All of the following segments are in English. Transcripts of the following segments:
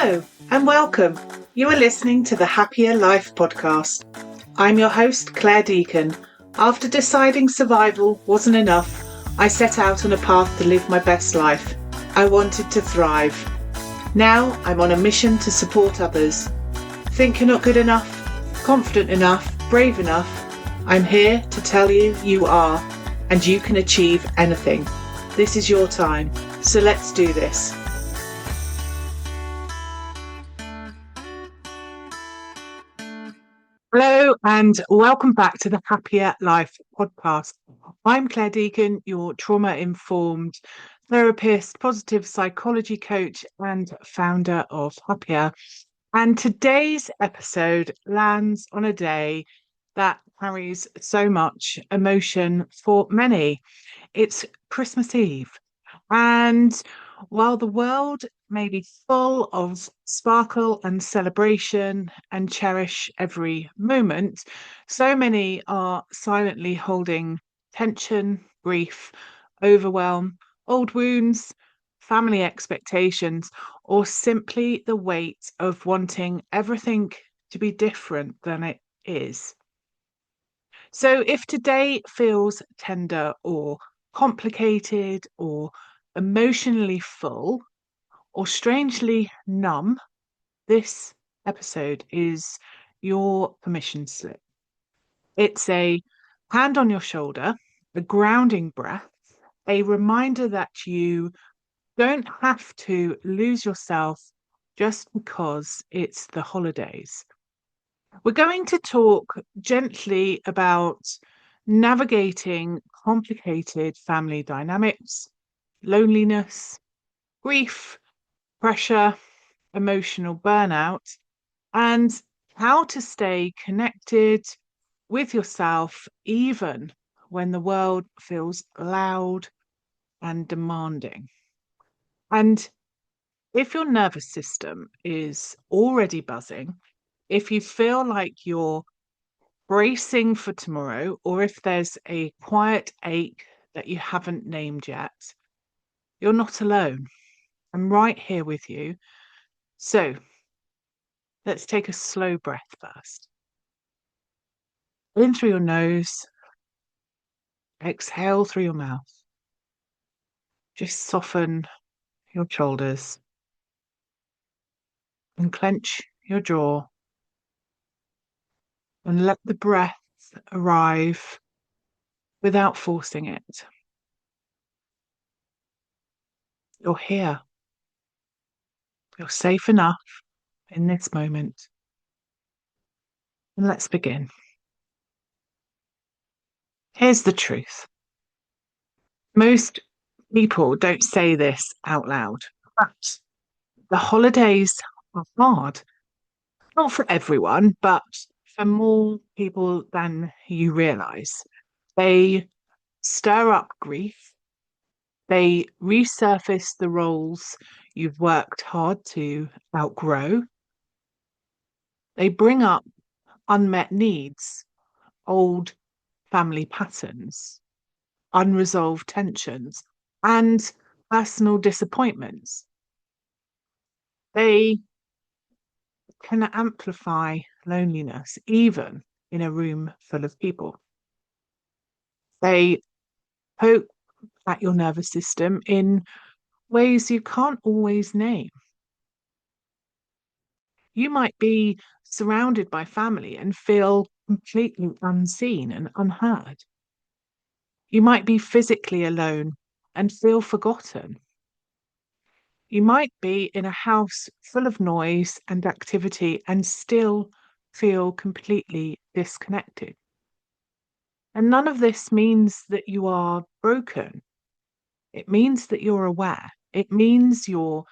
Hello and welcome. You are listening to the Happya Life Podcast. I'm your host, Clare Deacon. After deciding survival wasn't enough, I set out on a path to live my best life. I wanted to thrive. Now I'm on a mission to support others. Think you're not good enough, confident enough, brave enough? I'm here to tell you you are, and you can achieve anything. This is your time, so let's do this. Hello and welcome back to the Happya Life Podcast. I'm Clare Deacon, your trauma-informed therapist, positive psychology coach and founder of Happya. And today's episode lands on a day that carries so much emotion for many. It's Christmas Eve. And while the world may be full of sparkle and celebration and cherish every moment, so many are silently holding tension, grief, overwhelm, old wounds, family expectations, or simply the weight of wanting everything to be different than it is. So if today feels tender or complicated or emotionally full or strangely numb, this episode is your permission slip. It's a hand on your shoulder, a grounding breath, a reminder that you don't have to lose yourself just because it's the holidays. We're going to talk gently about navigating complicated family dynamics, loneliness, grief, pressure, emotional burnout, and how to stay connected with yourself even when the world feels loud and demanding. And if your nervous system is already buzzing, if you feel like you're bracing for tomorrow, or if there's a quiet ache that you haven't named yet, you're not alone. I'm right here with you. So let's take a slow breath first. In through your nose, exhale through your mouth. Just soften your shoulders and clench your jaw and let the breath arrive without forcing it. You're here. You're safe enough in this moment. And let's begin. Here's the truth. Most people don't say this out loud, but the holidays are hard. Not for everyone, but for more people than you realize. They stir up grief. They resurface the roles you've worked hard to outgrow. They bring up unmet needs, old family patterns, unresolved tensions, and personal disappointments. They can amplify loneliness, even in a room full of people. They poke at your nervous system in ways you can't always name. You might be surrounded by family and feel completely unseen and unheard. You might be physically alone and feel forgotten. You might be in a house full of noise and activity and still feel completely disconnected. And none of this means that you are broken. It means that you're aware. It means your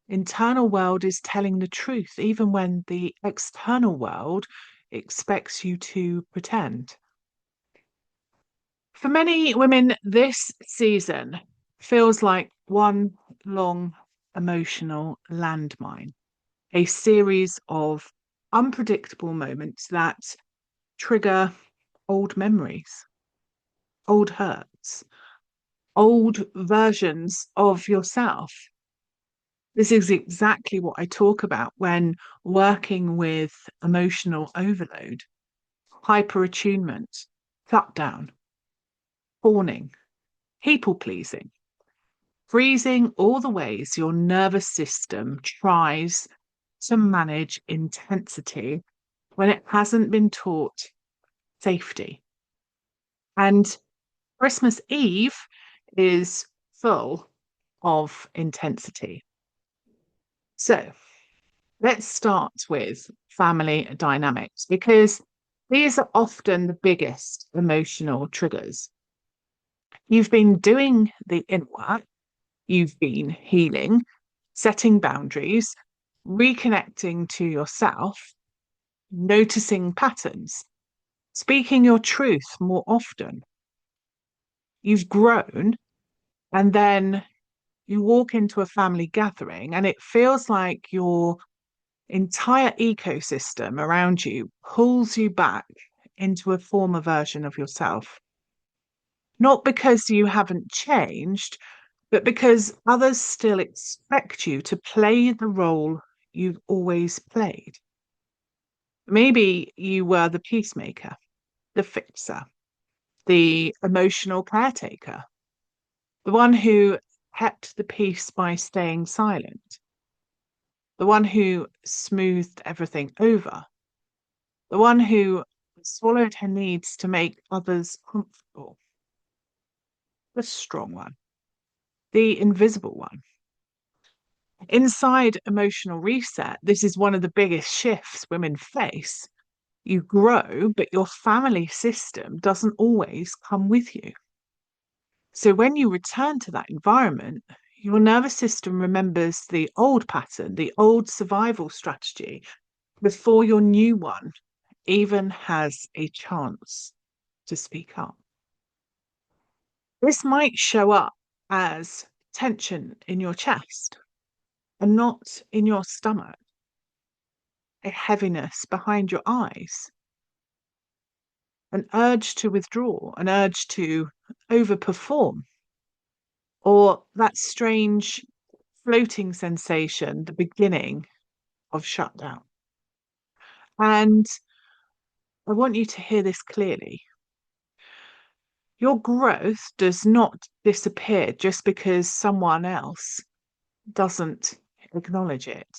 internal world is telling the truth, even when the external world expects you to pretend. For many women, this season feels like one long emotional landmine, a series of unpredictable moments that trigger old memories, old hurts, old versions of yourself. This is exactly what I talk about when working with emotional overload, hyperattunement, shutdown, fawning, people pleasing, freezing all the ways your nervous system tries to manage intensity when it hasn't been taught safety. And Christmas Eve is full of intensity. So let's start with family dynamics because these are often the biggest emotional triggers. You've been doing the inner work, you've been healing, setting boundaries, reconnecting to yourself, noticing patterns, speaking your truth more often. You've grown, and then you walk into a family gathering, and it feels like your entire ecosystem around you pulls you back into a former version of yourself. Not because you haven't changed, but because others still expect you to play the role you've always played. Maybe you were the peacemaker, the fixer, the emotional caretaker, the one who kept the peace by staying silent, the one who smoothed everything over, the one who swallowed her needs to make others comfortable, the strong one, the invisible one. Inside emotional reset, this is one of the biggest shifts women face. You grow, but your family system doesn't always come with you. So when you return to that environment, your nervous system remembers the old pattern, the old survival strategy, before your new one even has a chance to speak up. This might show up as tension in your chest and not in your stomach, a heaviness behind your eyes, an urge to withdraw, an urge to overperform, or that strange floating sensation, the beginning of shutdown. And I want you to hear this clearly. Your growth does not disappear just because someone else doesn't acknowledge it.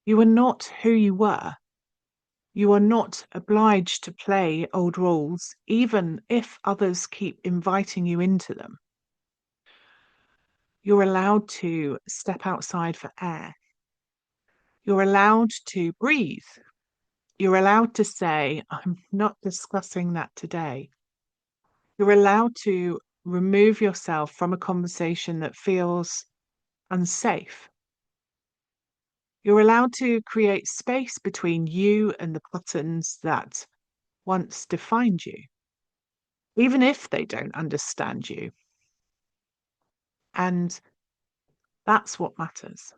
You are not who you were. You are not obliged to play old roles, even if others keep inviting you into them. You're allowed to step outside for air. You're allowed to breathe. You're allowed to say, I'm not discussing that today. You're allowed to remove yourself from a conversation that feels unsafe. You're allowed to create space between you and the patterns that once defined you, even if they don't understand you. And that's what matters.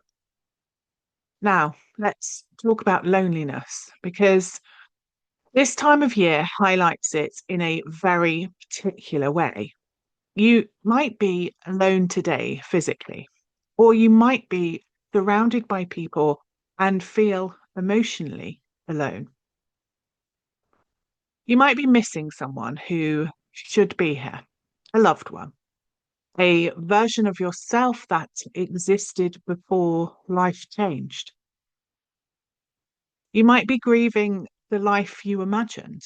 Now, let's talk about loneliness because this time of year highlights it in a very particular way. You might be alone today physically, or you might be surrounded by people and feel emotionally alone. You might be missing someone who should be here, a loved one, a version of yourself that existed before life changed. You might be grieving the life you imagined,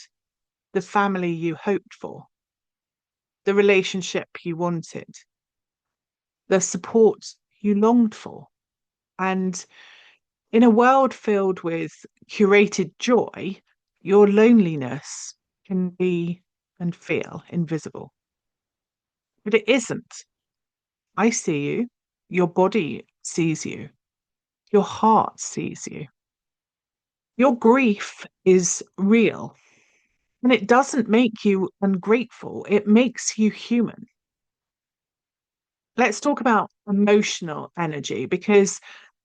the family you hoped for, the relationship you wanted, the support you longed for. And in a world filled with curated joy, your loneliness can be and feel invisible. But it isn't. I see you. Your body sees you. Your heart sees you. Your grief is real. And it doesn't make you ungrateful, it makes you human. Let's talk about emotional energy because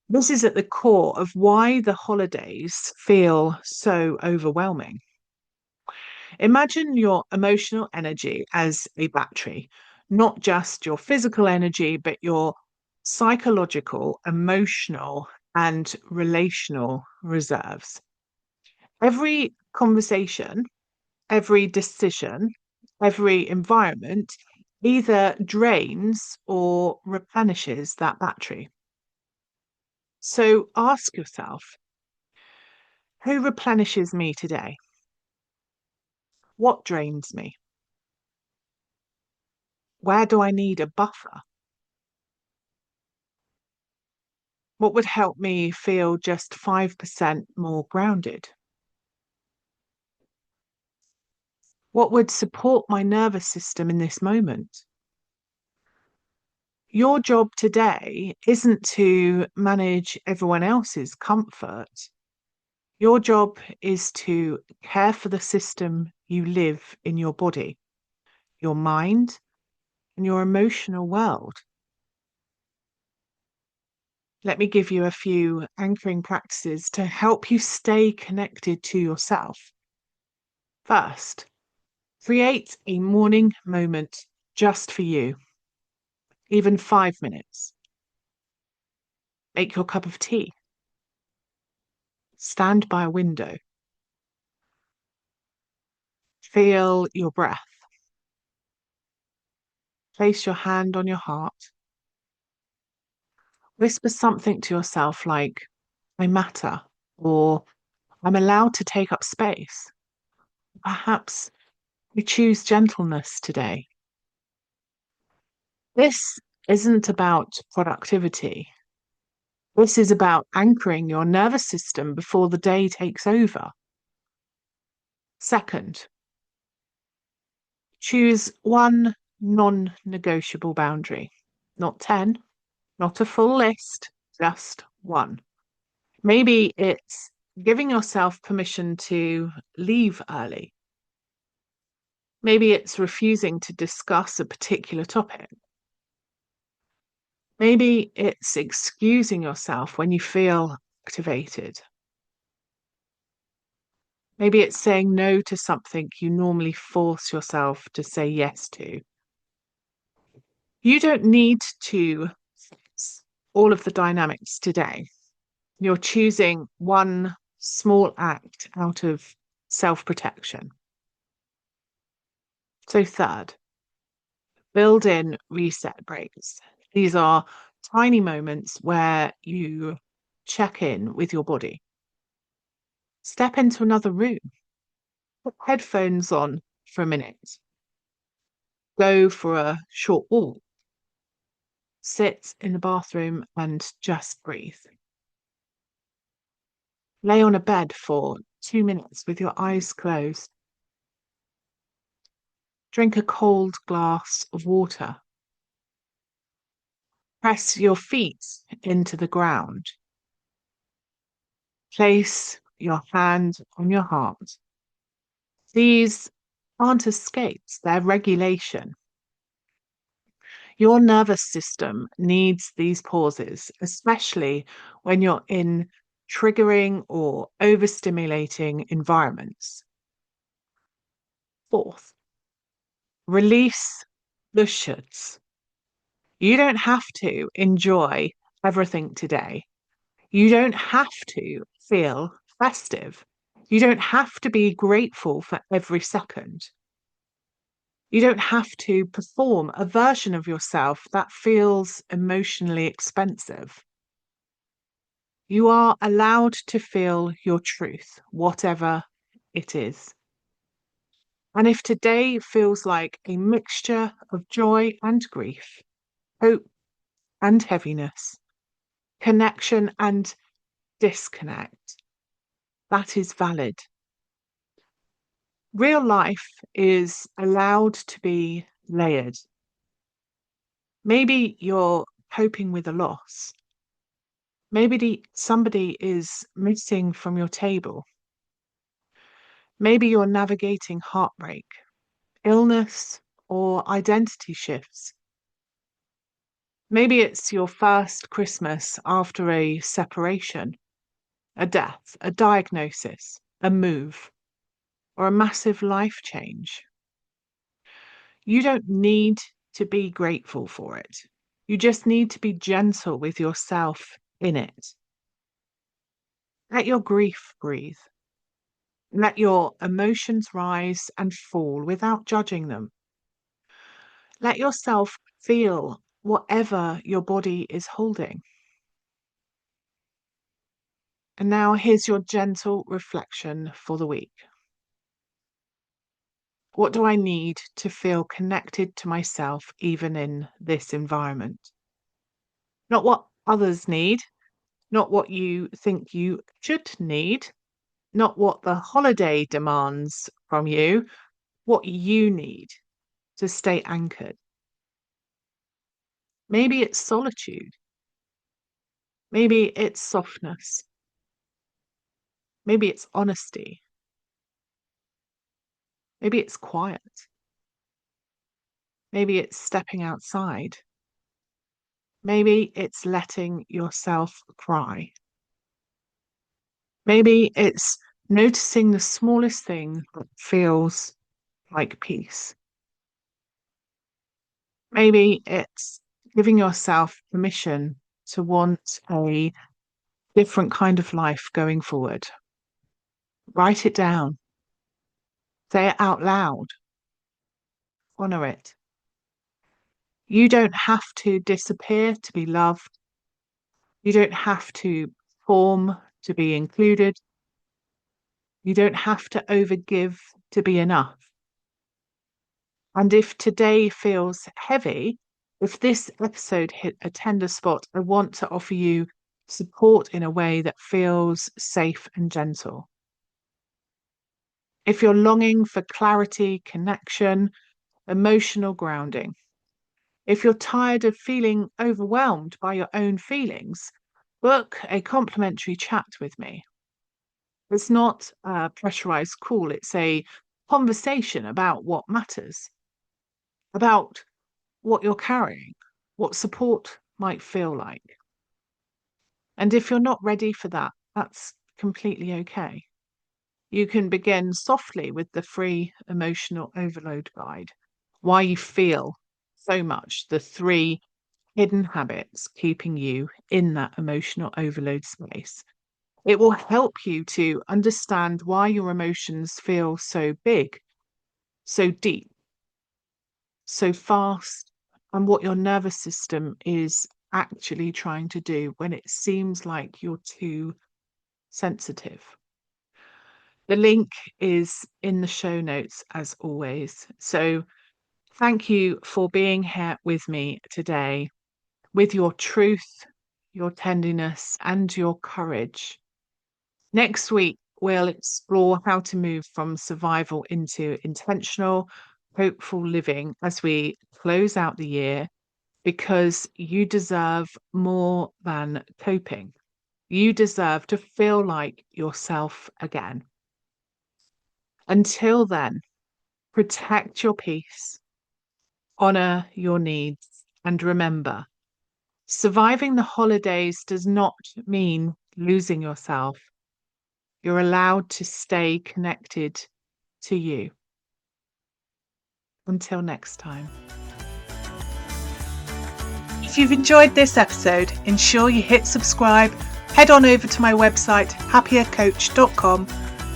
this is at the core of why the holidays feel so overwhelming. Imagine your emotional energy as a battery, not just your physical energy, but your psychological, emotional, and relational reserves. Every conversation, every decision, every environment either drains or replenishes that battery. So ask yourself, who replenishes me today? What drains me? Where do I need a buffer? What would help me feel just 5% more grounded? What would support my nervous system in this moment? Your job today isn't to manage everyone else's comfort. Your job is to care for the system you live in your body, your mind, and your emotional world. Let me give you a few anchoring practices to help you stay connected to yourself. First, create a morning moment just for you, even 5 minutes. Make your cup of tea. Stand by a window. Feel your breath. Place your hand on your heart. Whisper something to yourself like, I matter, or I'm allowed to take up space. Perhaps you choose gentleness today. This isn't about productivity. This is about anchoring your nervous system before the day takes over. Second, choose one non-negotiable boundary. Not 10, not a full list, just one. Maybe it's giving yourself permission to leave early. Maybe it's refusing to discuss a particular topic. Maybe it's excusing yourself when you feel activated. Maybe it's saying no to something you normally force yourself to say yes to. You don't need to fix all of the dynamics today. You're choosing one small act out of self-protection. So third, build in reset breaks. These are tiny moments where you check in with your body. Step into another room. Put headphones on for a minute. Go for a short walk. Sit in the bathroom and just breathe. Lay on a bed for 2 minutes with your eyes closed. Drink a cold glass of water. Press your feet into the ground. Place your hand on your heart. These aren't escapes, they're regulation. Your nervous system needs these pauses, especially when you're in triggering or overstimulating environments. Fourth, release the shoulds. You don't have to enjoy everything today. You don't have to feel festive. You don't have to be grateful for every second. You don't have to perform a version of yourself that feels emotionally expensive. You are allowed to feel your truth, whatever it is. And if today feels like a mixture of joy and grief, hope and heaviness, connection and disconnect, that is valid. Real life is allowed to be layered. Maybe you're coping with a loss. Maybe somebody is missing from your table. Maybe you're navigating heartbreak, illness, or identity shifts. Maybe it's your first Christmas after a separation, a death, a diagnosis, a move, or a massive life change. You don't need to be grateful for it. You just need to be gentle with yourself in it. Let your grief breathe. Let your emotions rise and fall without judging them. Let yourself feel whatever your body is holding. And now here's your gentle reflection for the week. What do I need to feel connected to myself even in this environment? Not what others need, not what you think you should need, not what the holiday demands from you, what you need to stay anchored. Maybe it's solitude. Maybe it's softness. Maybe it's honesty. Maybe it's quiet. Maybe it's stepping outside. Maybe it's letting yourself cry. Maybe it's noticing the smallest thing that feels like peace. Maybe it's giving yourself permission to want a different kind of life going forward. Write it down. Say it out loud. Honor it. You don't have to disappear to be loved. You don't have to form to be included. You don't have to overgive to be enough. And if today feels heavy, if this episode hit a tender spot, I want to offer you support in a way that feels safe and gentle. If you're longing for clarity, connection, emotional grounding, if you're tired of feeling overwhelmed by your own feelings, book a complimentary chat with me. It's not a pressurized call, it's a conversation about what matters, about what you're carrying, what support might feel like. And if you're not ready for that, that's completely okay. You can begin softly with the free emotional overload guide. Why you feel so much, the 3 hidden habits keeping you in that emotional overload space. It will help you to understand why your emotions feel so big, so deep, so fast, and what your nervous system is actually trying to do when it seems like you're too sensitive. The link is in the show notes as always. So thank you for being here with me today with your truth, your tenderness, and your courage. Next week, we'll explore how to move from survival into intentional, hopeful living as we close out the year, because you deserve more than coping. You deserve to feel like yourself again. Until then, protect your peace, honor your needs, and remember, surviving the holidays does not mean losing yourself. You're allowed to stay connected to you. Until next time. If you've enjoyed this episode, ensure you hit subscribe, head on over to my website, happiercoach.com,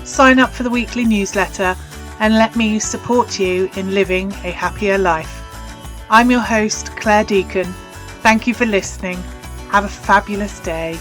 sign up for the weekly newsletter, and let me support you in living a happier life. I'm your host, Clare Deacon. Thank you for listening. Have a fabulous day.